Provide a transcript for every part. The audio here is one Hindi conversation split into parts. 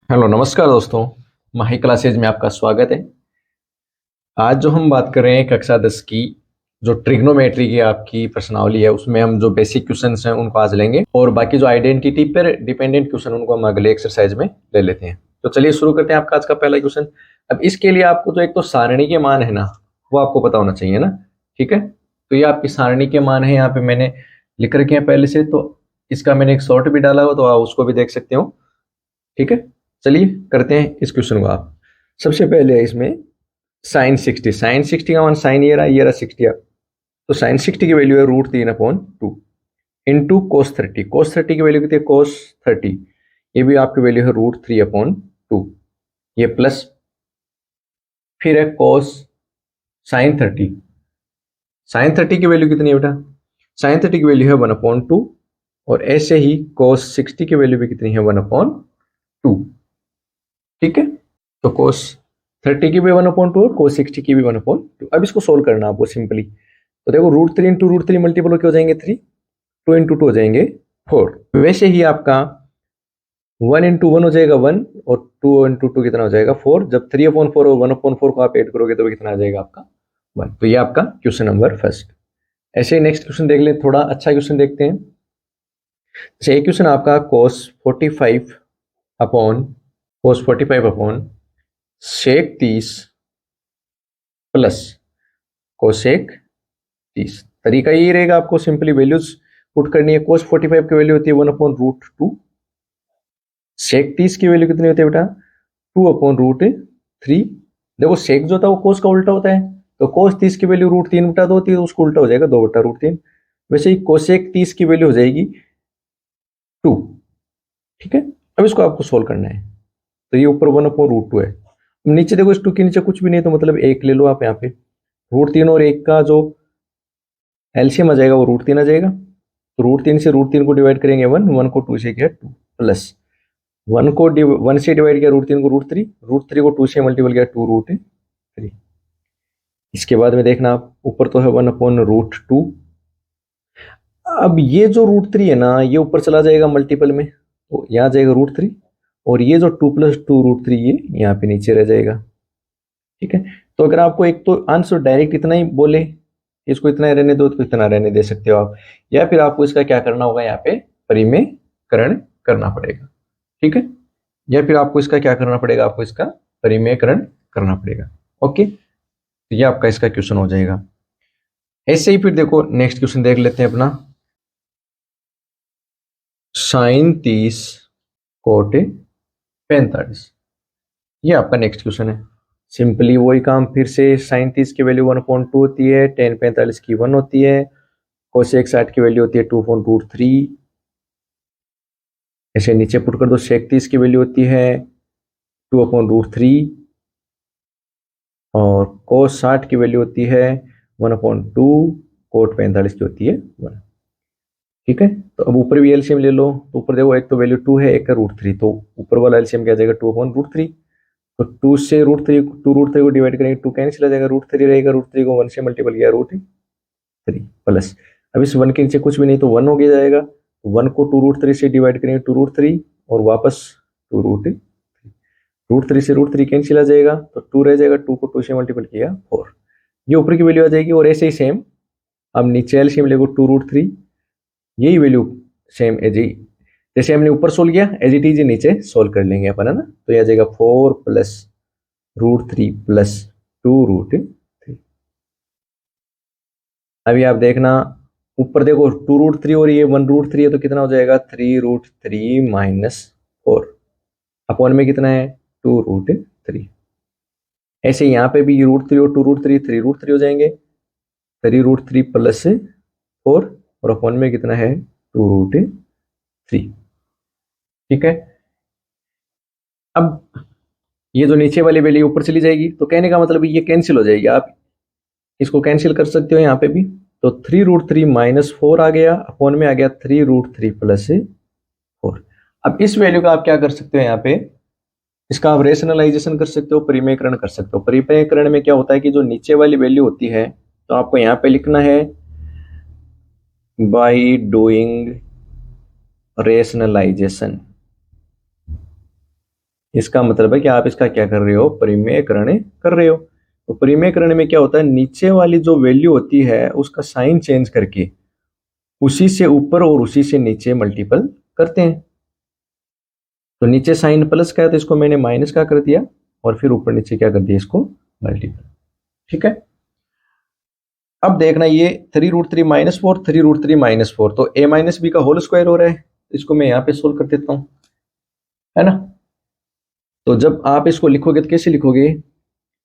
हेलो नमस्कार दोस्तों। माही क्लासेज में आपका स्वागत है। आज जो हम बात कर रहे हैं कक्षा 10 की जो ट्रिग्नोमेट्री की आपकी प्रश्नावली है उसमें हम जो बेसिक क्वेश्चंस हैं उनको आज लेंगे और बाकी जो आइडेंटिटी पर डिपेंडेंट क्वेश्चन उनको हम अगले एक्सरसाइज में ले लेते हैं। तो चलिए शुरू करते हैं आपका आज का पहला क्वेश्चन। अब इसके लिए आपको तो एक तो सारणी के मान है ना, वो आपको पता होना चाहिए ना। ठीक है, तो ये आपकी सारणी के मान है, यहाँ पे मैंने लिख रखे हैं पहले से, तो इसका मैंने एक शॉर्ट भी डाला हो तो आप उसको भी देख सकते हो। ठीक है, चलिए करते हैं इस क्वेश्चन को। आप सबसे पहले इसमें साइन 60 का मान साइन ये रहा 60। तो साइन 60 की वैल्यू है √3/2 इंटू कोस 30 की वैल्यू कितनी है कोस 30, ये भी आपकी वैल्यू है √3/2। ये प्लस फिर है कोस साइन 30। साइन 30 की वैल्यू कितनी है बेटा, साइन 30 की वैल्यू है 1/2 और ऐसे ही कोस 60 की वैल्यू भी कितनी है 1/2। ठीक है, तो कोस 30 की भी 1/2 और कोस 60 की भी 1/2। अब इसको सोल्व करना आपको सिंपली। तो देखो √3 इंटू √3 मल्टीपल हो जाएंगे 3, 2 इंटू 2 हो जाएंगे 4। वैसे ही आपका 1 इंटू 1 हो जाएगा 1 और 2 इंटू 2 कितना हो जाएगा 4। जब 3/4 और 1/4 को आप ऐड करोगे तो कितना आ जाएगा आपका 1। तो ये आपका क्वेश्चन नंबर फर्स्ट। ऐसे ही नेक्स्ट क्वेश्चन देख ले, थोड़ा अच्छा क्वेश्चन देखते हैं। जैसे एक क्वेश्चन आपका cos 45 upon sec 30 plus cosec 30। तरीका यही रहेगा, आपको सिंपली वैल्यूज पुट करनी है। cos 45 की वैल्यू होती है 1/√2। सेक 30 की वैल्यू कितनी होती है बेटा 2/√3। देखो सेक जो था वो कोस का उल्टा होता है, तो cos 30 की वैल्यू √3/2 होती है, उसको उल्टा हो जाएगा 2/√3। वैसे ही कोसेक 30 की वैल्यू हो जाएगी 2। ठीक है, अब इसको आपको सोल्व करना है। तो ये ऊपर 1/√2 है, नीचे देखो इस 2 के नीचे कुछ भी नहीं, तो मतलब 1 ले लो आप यहाँ पे। √3 और 1 का जो एलसीएम आ जाएगा वो √3 आ जाएगा। तो √3 से √3 को डिवाइड करेंगे 1, 1 को 2 से किया 2 प्लस 1 से डिवाइड किया √3 को √3 को 2 से मल्टीपल किया 2√3। इसके बाद में देखना आप ऊपर तो है 1/√2। अब ये जो √3 है ना ये ऊपर चला जाएगा मल्टीपल में, तो यहाँ जाएगा √3 और ये जो 2 + 2√3 ये यहाँ पे नीचे रह जाएगा। ठीक है, तो अगर आपको एक तो आंसर डायरेक्ट इतना ही बोले इसको इतना ही रहने दो तो इतना रहने दे सकते हो आप, या फिर आपको इसका क्या करना होगा यहाँ पे परिमेयकरण करना पड़ेगा। ठीक है, या फिर आपको इसका क्या करना पड़ेगा, आपको इसका परिमेयकरण करना पड़ेगा। ओके, तो ये आपका इसका क्वेश्चन हो जाएगा। ऐसे ही फिर देखो नेक्स्ट क्वेश्चन देख लेते हैं अपना। साइन 30 कोट 45, ये आपका नेक्स्ट क्वेश्चन है। सिंपली वही काम फिर से, साइन 30 की वैल्यू 1/2 होती है, tan 45 की 1 होती है, कोसेक 60 की वैल्यू होती है 2/√3। ऐसे नीचे पुट कर दो, सेक 30 की वैल्यू होती है 2/√3 और cos 60 की वैल्यू होती है 1/2, कोट 45 की होती है 1। ठीक है, तो अब ऊपर भी एलसीएम ले लो, तो ऊपर देखो एक तो वैल्यू 2 है, एक है √3, तो ऊपर वाला एलसीएम क्या जाएगा 2/√3। तो 2 से √3 को डिवाइड करेंगे 2 कैंसिल आ जाएगा, √3 रहेगा, √3 को 1 से मल्टीपल किया √3 प्लस, अब इस 1 के नीचे कुछ भी नहीं तो 1 हो गया जाएगा। 1 को 2√3 से डिवाइड करेंगे 2√3 और वापस 2√3, √3 से √3 कैंसिल आ जाएगा, तो 2 रह जाएगा, 2 को 2 से मल्टीपल किया 4, ये ऊपर की वैल्यू आ जाएगी। और ऐसे ही सेम अब नीचे एलसीएम लेगो 2√3, यही वैल्यू सेम एज ही जैसे हमने ऊपर सोल्व किया एज इट इज नीचे सोल्व कर लेंगे अपन, है ना। तो यह आ जाएगा 4 + √3 + 2√3। अभी आप देखना ऊपर देखो 2√3 और ये 1√3 है, तो कितना हो जाएगा 3√3 - 4 अपॉन में कितना है 2√3। ऐसे यहाँ पे भी √3 और 2√3 3√3 हो जाएंगे, 3√3 + 4 और अपॉन में कितना है 2√3। ठीक है, अब ये जो नीचे वाली वैल्यू ऊपर चली जाएगी, तो कहने का मतलब ये कैंसिल हो जाएगी, आप इसको कैंसिल कर सकते हो यहाँ पे भी। तो 3√3 - 4 आ गया, अपॉन में आ गया 3√3 + 4। अब इस वैल्यू का आप क्या कर सकते हो यहाँ पे, इसका आप रेशनलाइजेशन कर सकते हो, परिमेयकरण कर सकते हो। परिमेयकरण में क्या होता है कि जो नीचे वाली वैल्यू होती है तो आपको यहाँ पे लिखना है बाई डूइंग रेशनलाइजेशन। इसका मतलब है कि आप इसका क्या कर रहे हो, परिमेयकरण कर रहे हो। तो परिमेयकरण में क्या होता है, नीचे वाली जो वैल्यू होती है उसका साइन चेंज करके उसी से ऊपर और उसी से नीचे मल्टीपल करते हैं। तो नीचे साइन प्लस का है तो इसको मैंने माइनस का कर दिया, और फिर ऊपर नीचे क्या कर दिया, इसको मल्टीपल। ठीक है, अब देखना ये 3√3 - 4, 3√3 - 4, तो a माइनस बी का होल स्क्वायर हो रहा है। इसको मैं यहाँ पे सोल्व कर देता हूँ, है ना। तो जब आप इसको लिखोगे तो कैसे लिखोगे,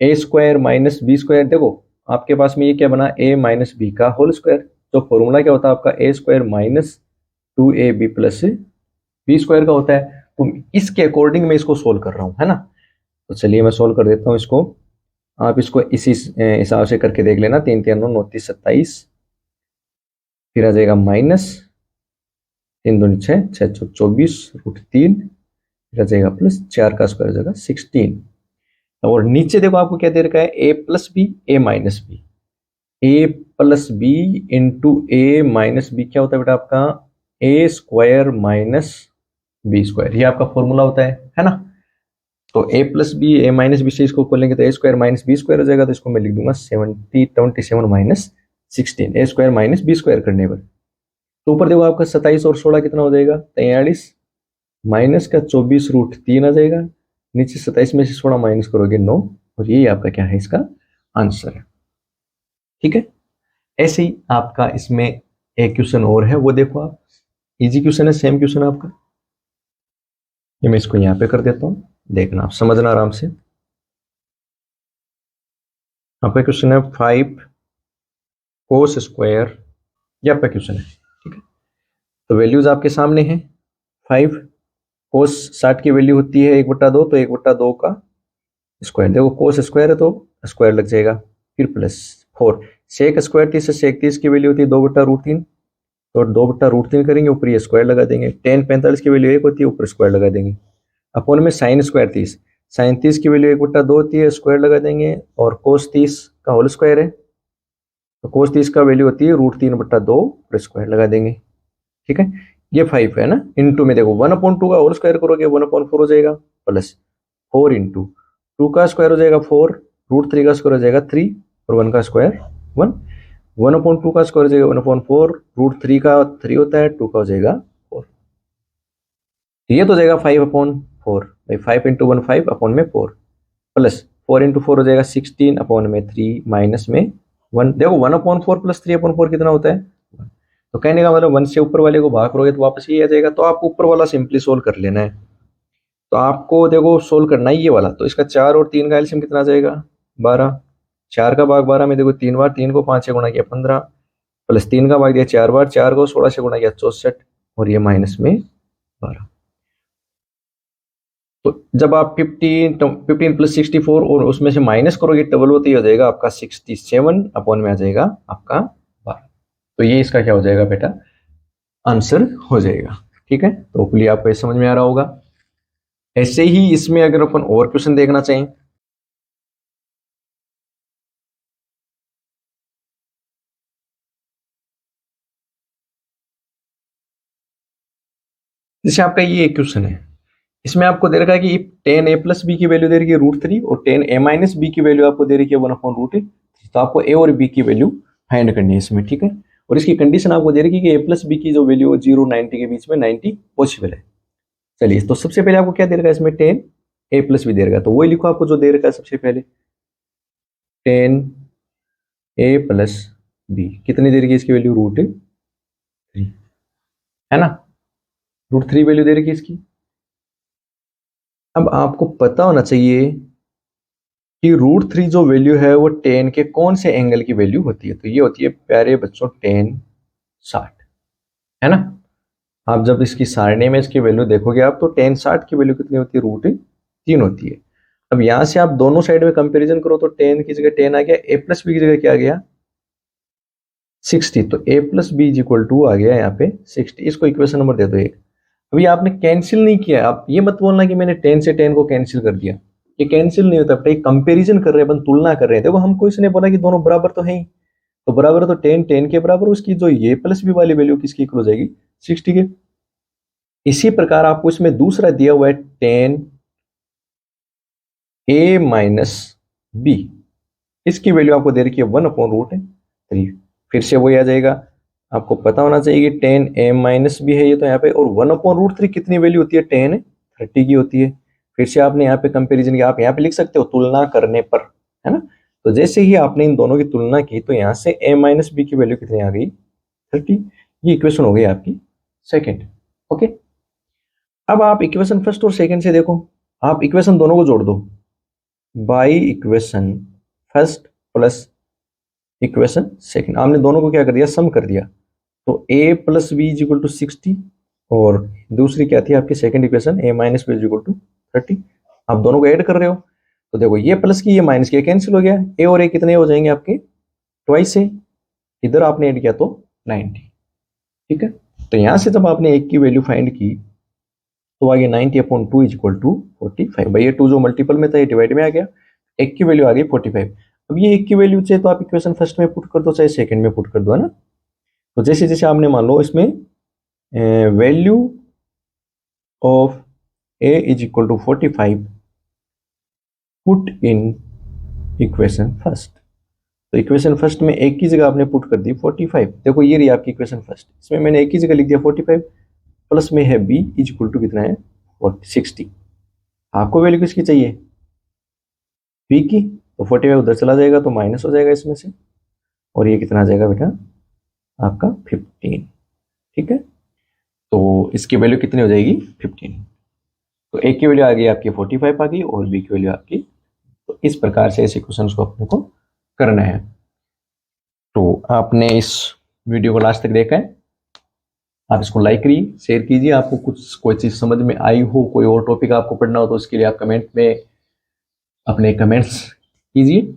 a² - b²। देखो आपके पास में ये क्या बना, a माइनस बी का होल स्क्वायर। तो फॉर्मूला क्या होता है आपका, a² - 2ab + b² का होता है। तो इसके अकॉर्डिंग मैं इसको सोल्व कर रहा हूँ, है ना। तो चलिए मैं सोल्व कर देता हूँ इसको। आप इसको इसी हिसाब से करके देख लेना। 3 3 9 9 30 27, फिर आ जाएगा माइनस 3 2 6 6 4 24√3, फिर आ जाएगा प्लस 4 का स्क्वायर हो जाएगा 16। और नीचे देखो आपको क्या दे रखा है, a + b a minus B. a + b into a minus B क्या होता है बेटा आपका, a² - b²। ये आपका फॉर्मूला होता है ना। तो a + b a minus B से इसको खोलेंगे तो a² - b² हो जाएगा। तो इसको मैं लिख दूंगा 27 - 16, a² - b² करने पर। तो ऊपर देखो आपका 27 और 16 कितना हो जाएगा, 43, माइनस का 24√3 आ जाएगा। नीचे 27 में से 16 माइनस करोगे 9, और यही आपका क्या है, इसका आंसर है। ठीक है, ऐसे ही आपका इसमें एक क्वेश्चन और है, वो देखो आप, इजी क्वेश्चन है, सेम क्वेश्चन है आपका। ये मैं इसको यहाँ पे कर देता हूँ, देखना आप समझना आराम से। आपका क्वेश्चन है 5 cos², ये आपका क्वेश्चन है। ठीक है, तो वैल्यूज आपके सामने हैं। 5 cos 60 की वैल्यू होती है 1/2, तो 1/2 का स्क्वायर। देखो cos स्क्वायर है तो स्क्वायर लग जाएगा, फिर प्लस 4 sec² 30 है, sec 30 की वैल्यू होती है 2/√3, तो 2/√3 करेंगे, ऊपर ये स्क्वायर लगा देंगे। tan 45 की वैल्यू 1 होती है, ऊपर स्क्वायर लगा देंगे। अपॉन में sin² 30, sin 30 की वैल्यू 1/2 होती है, स्क्वायर लगा देंगे। और cos 30 का होल स्क्वायर है, तो cos 30 का वैल्यू होती है √3/2, ऊपर स्क्वायर लगा देंगे। ठीक है, ये 5 है ना। इंटू में देखो 1/2 का होल स्क्वायर करोगे 1/4 हो जाएगा, प्लस 4 इंटू 2 का स्क्वायर हो जाएगा 4, √3 का स्क्वायर हो जाएगा 3, और 1 का स्क्वायर 1, 1/2 का स्क्वायर हो जाएगा 1/4, √3 का 3 होता है, 2 का हो जाएगा 4। ये तो हो जाएगा 5/4, भाई 5 इंटू 1 5 अपॉन में 4, प्लस 4 इंटू 4 हो जाएगा 16 अपॉन में 3, माइनस में 1। देखो 1/4 प्लस 3/4 कितना होता है, तो कहने का मतलब 1 से ऊपर वाले को भाग करोगे तो वापस ये आ जाएगा। तो आपको ऊपर वाला सिंपली सोल्व कर लेना है। तो आपको देखो सोल्व करना है ये वाला, तो इसका 4 और 3 का एलसीएम कितना आ जाएगा, 12। 4 का भाग 12 में देखो 3 बार, 3 को 5 से गुणा किया 15, प्लस 3 का भाग दिया 4 बार, 4 को 16 से गुणा किया 64, और ये माइनस में 12। तो जब आप 15 + 64 और उसमें से माइनस करोगे डबल होते ही हो जाएगा आपका 67 अपॉन में आ जाएगा आपका 12। तो ये इसका क्या हो जाएगा बेटा, आंसर हो जाएगा। ठीक है, तो होपफुली आपको ये समझ में आ रहा होगा। ऐसे ही इसमें अगर अपन और क्वेश्चन देखना चाहें, जैसे आपका ये एक क्वेश्चन है, इसमें आपको दे रखा है कि tan a + b की वैल्यू दे रखी है √3, और tan a - b की वैल्यू आपको दे रखी है 1/√3। तो आपको a और b की वैल्यू फाइंड करनी है इसमें। ठीक है, और इसकी कंडीशन आपको दे रखी है कि a + b की जो वैल्यू 0 90 के बीच में 90 पॉसिबल है। चलिए, तो सबसे पहले आपको क्या दे रखा है इसमें, tan a + b दे रखा है, तो वही लिखो आपको जो दे रखा है सबसे पहले। tan a + b कितनी दे रखी है इसकी वैल्यू, √3, है ना। √3 वैल्यू दे रखी है इसकी। अब आपको पता होना चाहिए कि √3 जो वैल्यू है वो tan के कौन से एंगल की वैल्यू होती है। तो ये होती है प्यारे बच्चों tan 60, है ना। आप जब इसकी सारणी में इसकी वैल्यू देखोगे आप, तो tan 60 की वैल्यू कितनी होती है, √3 होती है। अब यहां से आप दोनों साइड में कंपैरिजन करो, तो tan की जगह tan आ गया, a + b की जगह क्या आ गया, 60। तो a + b = आ गया यहाँ पे 60। इसको इक्वेशन नंबर दे दो 1। अभी आपने कैंसिल नहीं किया, आप ये मत बोलना कि मैंने 10 से 10 को कैंसिल कर दिया, ये कैंसिल नहीं होता बेटा, कंपैरिजन कर रहे हैं अपन, तुलना कर रहे हैं। देखो हमको इसने बोला कि दोनों बराबर तो है ही, तो बराबर है तो 10 10 के बराबर, उसकी जो ये + b वाली वैल्यू किसकी इक्वल हो जाएगी, 60 के। इसी प्रकार आपको इसमें दूसरा दिया हुआ है tan ए माइनस बी, इसकी वैल्यू आपको दे रखी है 1/√3। फिर से वही आ जाएगा, आपको पता होना चाहिए कि tan a माइनस बी है ये तो यहाँ पे, और 1/√3 कितनी वैल्यू होती है, tan 30 की होती है। फिर से आपने यहाँ पे कंपैरिजन किया, आप यहाँ पे लिख सकते हो तुलना करने पर, है ना। तो जैसे ही आपने इन दोनों की तुलना की तो यहाँ से a माइनस बी की वैल्यू कितनी आ गई, 30। ये इक्वेशन हो गई आपकी सेकेंड। ओके, अब आप इक्वेशन फर्स्ट और सेकेंड से देखो, आप इक्वेशन दोनों को जोड़ दो, by equation first plus equation second, आपने दोनों को क्या कर दिया, सम कर दिया। तो a plus B is equal to 60, और दूसरी क्या थी आपकी second equation, a minus B is equal to 30। आप दोनों को ऐड कर रहे हो, तो देखो ये प्लस की ये माइनस की कैंसिल हो गया, a और a कितने हो जाएंगे आपके, ट्वाइस है। इधर आपने ऐड किया तो 90। ठीक है, तो यहां से जब आपने एक की वैल्यू फाइंड की तो आगे 90/2 इज इक्वल टू 45। भाई ये 2 जो मल्टीपल में था ये डिवाइड में आ गया, एक की वैल्यू आ गई 45। अब ये एक की वैल्यू चाहे तो आप इक्वेशन फर्स्ट में पुट कर दो चाहे सेकंड में पुट कर दो, है ना। तो जैसे जैसे आपने मान लो इसमें value of a is equal to 45 put in equation first, तो इक्वेशन फर्स्ट में एक की जगह आपने पुट कर दी 45। देखो ये रही आपकी इक्वेशन फर्स्ट, इसमें मैंने एक की जगह लिख दिया 45, प्लस में है b इज इक्वल टू कितना है 60। आपको वैल्यू किसकी चाहिए, b की, तो 45 उधर चला जाएगा तो माइनस हो जाएगा इसमें से, और ये कितना आ जाएगा बेटा आपका 15। ठीक है, तो इसकी वैल्यू कितनी हो जाएगी 15। तो एक की वैल्यू आ गई आपकी 45 आ गई, और बी की वैल्यू आपकी, तो इस प्रकार से इस इक्वेशन को अपने को करना है। तो आपने इस वीडियो को लास्ट तक देखा है, आप इसको लाइक करिए, शेयर कीजिए। आपको कुछ कोई चीज़ समझ में आई हो, कोई और टॉपिक आपको पढ़ना हो तो इसके लिए आप कमेंट में अपने कमेंट्स कीजिए,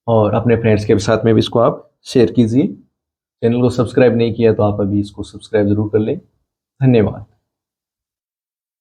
और अपने फ्रेंड्स के साथ में भी इसको आप शेयर कीजिए। चैनल को सब्सक्राइब नहीं किया तो आप अभी इसको सब्सक्राइब जरूर कर लें। धन्यवाद।